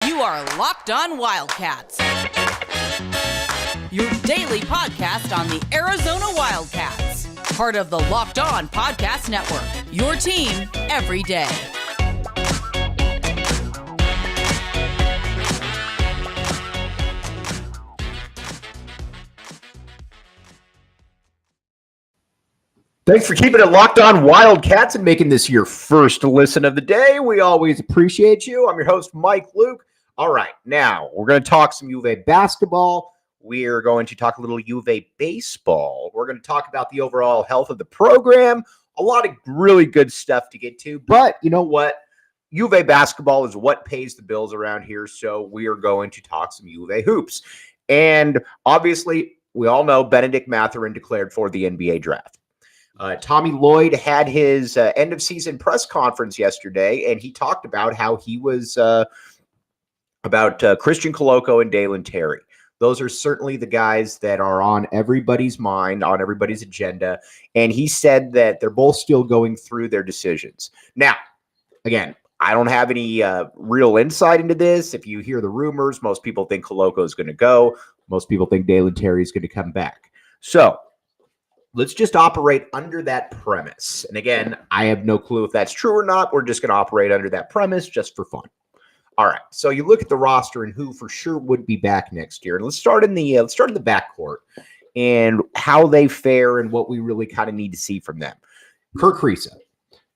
You are Locked On Wildcats, your daily podcast on the Arizona Wildcats, part of the Locked On Podcast Network, your team every day. Thanks for keeping it locked on Wildcats and making this your first listen of the day. We always appreciate you. I'm your host, Mike Luke. All right, now we're going to talk some U of A basketball. We're going to talk a little U of A baseball. We're going to talk about the overall health of the program. A lot of really good stuff to get to. But you know what? U of A basketball is what pays the bills around here. So we are going to talk some U of A hoops. And obviously, we all know Benedict Mathurin declared for the NBA draft. Tommy Lloyd had his end-of-season press conference yesterday, and he talked about how he was about Christian Coloco and Dalen Terry. Those are certainly the guys that are on everybody's mind, on everybody's agenda, and he said that they're both still going through their decisions. Now, again, I don't have any real insight into this. If you hear the rumors, most people think Coloco is going to go. Most people think Dalen Terry is going to come back. So, let's just operate under that premise. And again, I have no clue if that's true or not. We're just going to operate under that premise just for fun. All right. So you look at the roster and who for sure would be back next year. And let's start in the backcourt and how they fare and what we really kind of need to see from them. Kerr Kriisa.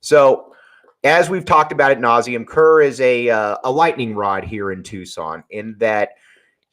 So as we've talked about ad nauseum, Kerr is a lightning rod here in Tucson in that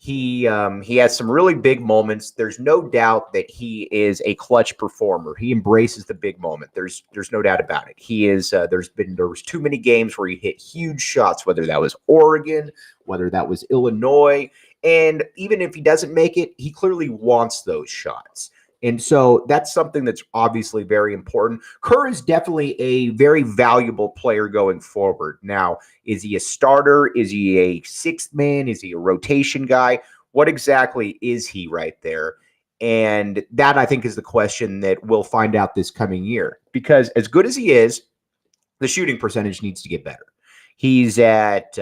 he has some really big moments. There's no doubt that he is a clutch performer. He embraces the big moment. There's no doubt about it. He is. There was too many games where he hit huge shots, whether that was Oregon, whether that was Illinois, and even if he doesn't make it, he clearly wants those shots. And so that's something that's obviously very important. Kerr is definitely a very valuable player going forward. Now, is he a starter? Is he a sixth man? Is he a rotation guy? What exactly is he right there? And that, I think, is the question that we'll find out this coming year. Because as good as he is, the shooting percentage needs to get better. He's at,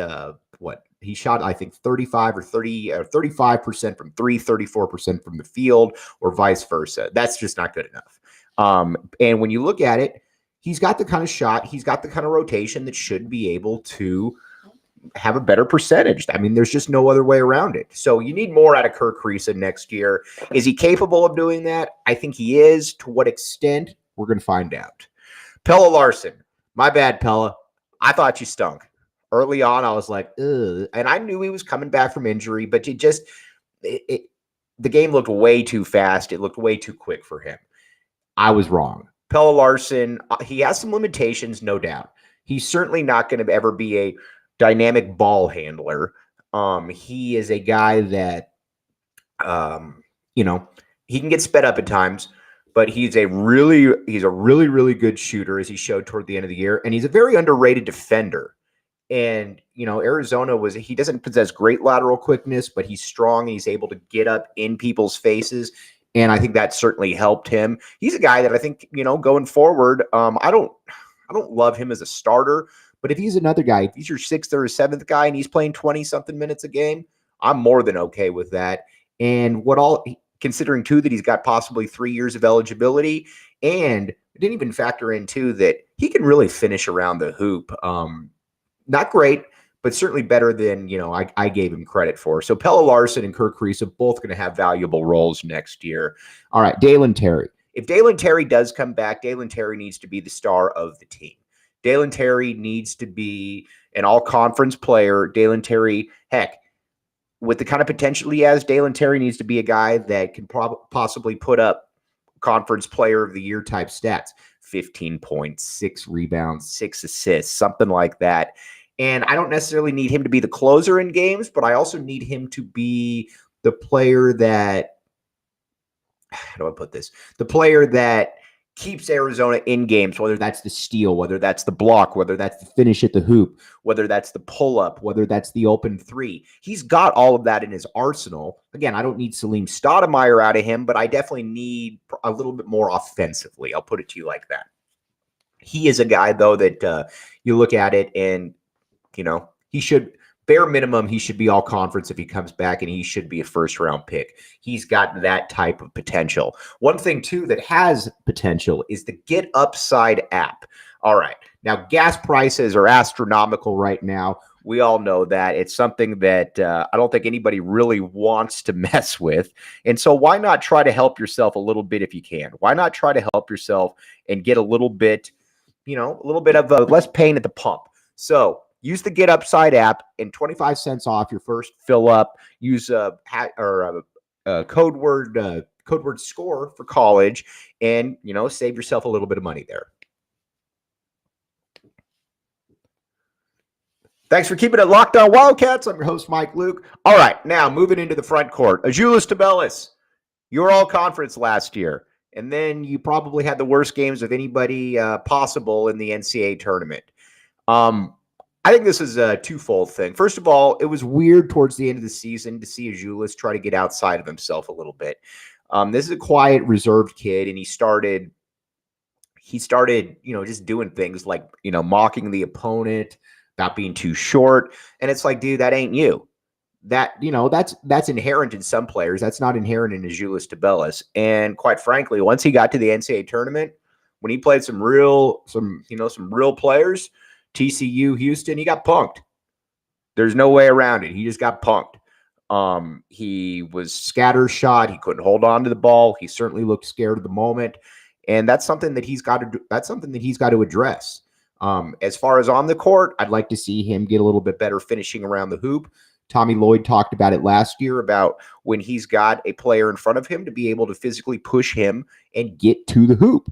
he shot, I think, 35% from three, 34% from the field, or vice versa. That's just not good enough. And when you look at it, he's got the kind of shot, he's got the kind of rotation that should be able to have a better percentage. I mean, there's just no other way around it. So you need more out of Kerr Kriisa next year. Is he capable of doing that? I think he is. To what extent? We're going to find out. Pelle Larsson. My bad, Pella. I thought you stunk. Early on, I was like, ugh. And I knew he was coming back from injury, but the game looked way too fast. It looked way too quick for him. I was wrong. Pelle Larsson, he has some limitations, no doubt. He's certainly not going to ever be a dynamic ball handler. He is a guy that, he can get sped up at times, but he's a really, really good shooter, as he showed toward the end of the year. And he's a very underrated defender. And, Arizona he doesn't possess great lateral quickness, but he's strong and he's able to get up in people's faces. And I think that certainly helped him. He's a guy that I think, going forward, I don't love him as a starter, but if he's another guy, if he's your sixth or seventh guy and he's playing 20 something minutes a game, I'm more than okay with that. And considering too, that he's got possibly 3 years of eligibility, and it didn't even factor in too, that he can really finish around the hoop. Not great, but certainly better than, I gave him credit for. So Pelle Larsson and Kerr Kriisa are both going to have valuable roles next year. All right, Dalen Terry. If Dalen Terry does come back, Dalen Terry needs to be the star of the team. Dalen Terry needs to be an all-conference player. Dalen Terry, heck, with the kind of potential he has, Dalen Terry needs to be a guy that can possibly put up conference player of the year type stats. 15 points, 6 rebounds, 6 assists, something like that. And I don't necessarily need him to be the closer in games, but I also need him to be the player that, how do I put this? The player that keeps Arizona in games, whether that's the steal, whether that's the block, whether that's the finish at the hoop, whether that's the pull-up, whether that's the open three. He's got all of that in his arsenal. Again, I don't need Salim Stoudemire out of him, but I definitely need a little bit more offensively. I'll put it to you like that. He is a guy, though, that you look at it and, he should bare minimum, he should be all conference if he comes back, and he should be a first-round pick. He's got that type of potential. One thing, too, that has potential is the Get Upside app. All right. Now, gas prices are astronomical right now. We all know that. It's something that I don't think anybody really wants to mess with. And so why not try to help yourself a little bit if you can? Why not try to help yourself and get a little bit, a little bit of less pain at the pump? So use the Get Upside app and 25 cents off your first fill up. Use code word SCORE for college, and save yourself a little bit of money there. Thanks for keeping it locked on Wildcats. I'm your host, Mike Luke. All right, now moving into the front court. Azuolas Tubelis, you were all conference last year, and then you probably had the worst games of anybody possible in the NCAA tournament. I think this is a twofold thing. First of all, it was weird towards the end of the season to see Azuolas try to get outside of himself a little bit. This is a quiet, reserved kid, and he started, just doing things like, mocking the opponent, about being too short. And it's like, dude, that ain't you. That's inherent in some players. That's not inherent in Azuolas Tubelis. And quite frankly, once he got to the NCAA tournament, when he played some real players, TCU, Houston, he got punked. There's no way around it. He just got punked. He was scattershot. He couldn't hold on to the ball. He certainly looked scared at the moment. And that's something that he's got to address. As far as on the court, I'd like to see him get a little bit better finishing around the hoop. Tommy Lloyd talked about it last year about when he's got a player in front of him to be able to physically push him and get to the hoop.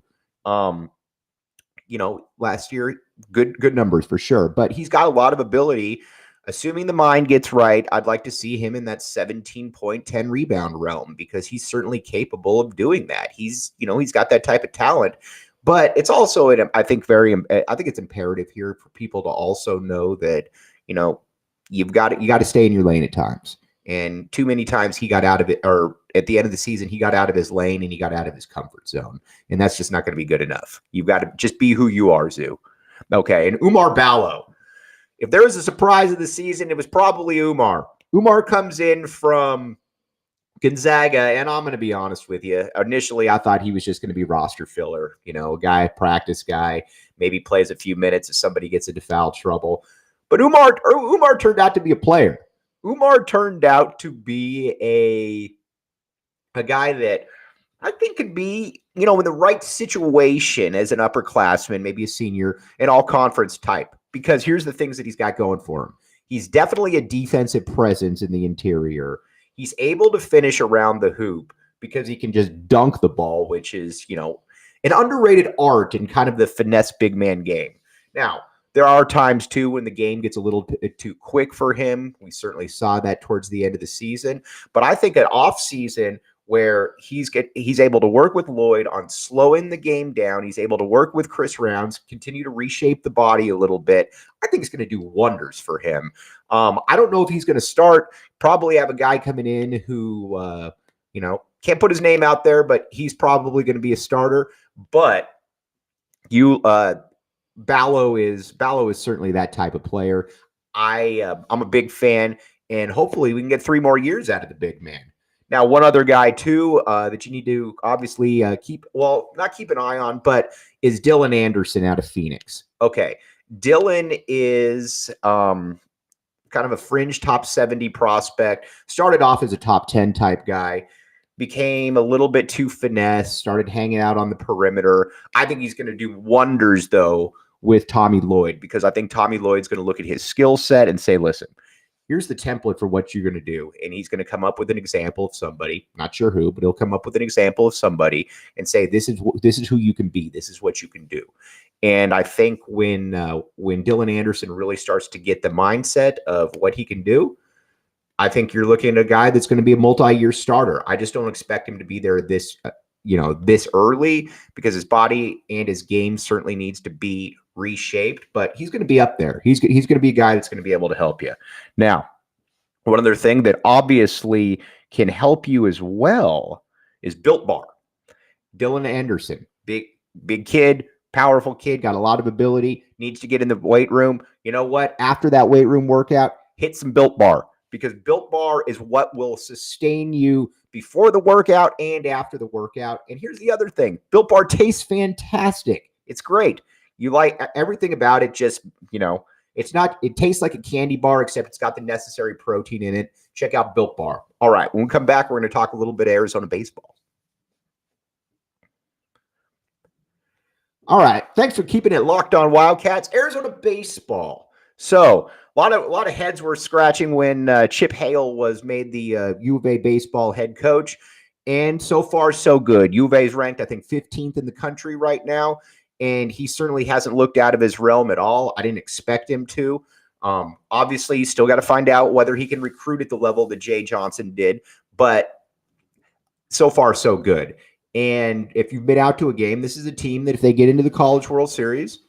Last year, good numbers for sure, but he's got a lot of ability. Assuming the mind gets right, I'd like to see him in that 17 point, 10 rebound realm, because he's certainly capable of doing that. He's got that type of talent. But it's also, I think it's imperative here for people to also know that, you got to stay in your lane at times. And too many times he got out of it, or at the end of the season, he got out of his lane and he got out of his comfort zone. And that's just not going to be good enough. You've got to just be who you are, Zoo. Okay. And Oumar Ballo. If there was a surprise of the season, it was probably Oumar. Oumar comes in from Gonzaga, and I'm going to be honest with you. Initially, I thought he was just going to be roster filler, a guy, practice guy, maybe plays a few minutes if somebody gets into foul trouble. But Oumar turned out to be a player. Oumar turned out to be a guy that I think could be, in the right situation as an upperclassman, maybe a senior, an all-conference type. Because here's the things that he's got going for him. He's definitely a defensive presence in the interior. He's able to finish around the hoop because he can just dunk the ball, which is, an underrated art in kind of the finesse big man game. Now, there are times, too, when the game gets a little too quick for him. We certainly saw that towards the end of the season. But I think an off-season where he's able to work with Lloyd on slowing the game down, he's able to work with Chris Rounds, continue to reshape the body a little bit, I think it's going to do wonders for him. I don't know if he's going to start. Probably have a guy coming in who, can't put his name out there, but he's probably going to be a starter. But Ballo is certainly that type of player. I'm a big fan, and hopefully we can get 3 more years out of the big man. Now, one other guy, too, that you need to obviously not keep an eye on, but is Dylan Anderson out of Phoenix. Okay. Dylan is kind of a fringe top 70 prospect. Started off as a top 10 type guy. Became a little bit too finesse. Started hanging out on the perimeter. I think he's going to do wonders, though, with Tommy Lloyd, because I think Tommy Lloyd's going to look at his skill set and say, listen, here's the template for what you're going to do. And he's going to come up with an example of somebody, not sure who, but he'll come up with an example of somebody and say, this is who you can be. This is what you can do. And I think when Dylan Anderson really starts to get the mindset of what he can do, I think you're looking at a guy that's going to be a multi-year starter. I just don't expect him to be there this early, because his body and his game certainly needs to be reshaped, but he's going to be up there. He's going to be a guy that's going to be able to help you. Now, one other thing that obviously can help you as well is Built Bar. Dylan Anderson, big kid, powerful kid, got a lot of ability, needs to get in the weight room. You know what? After that weight room workout, hit some Built Bar, because Built Bar is what will sustain you before the workout and after the workout. And here's the other thing. Built Bar tastes fantastic. It's great. You like everything about it. Just, it tastes like a candy bar, except it's got the necessary protein in it. Check out Built Bar. All right. When we come back, we're going to talk a little bit of Arizona baseball. All right. Thanks for keeping it locked on Wildcats. Arizona baseball. So a lot of heads were scratching when Chip Hale was made the U of A baseball head coach. And so far, so good. U of A is ranked, I think, 15th in the country right now. And he certainly hasn't looked out of his realm at all. I didn't expect him to. Obviously, he's still got to find out whether he can recruit at the level that Jay Johnson did. But so far, so good. And if you've been out to a game, this is a team that if they get into the College World Series,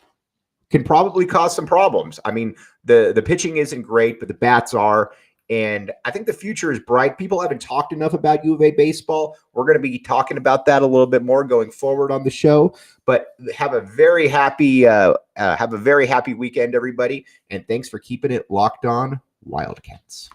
can probably cause some problems. I mean, the pitching isn't great, but the bats are. And I think the future is bright. People haven't talked enough about U of A baseball. We're going to be talking about that a little bit more going forward on the show. But have a very happy weekend, everybody. And thanks for keeping it locked on Wildcats.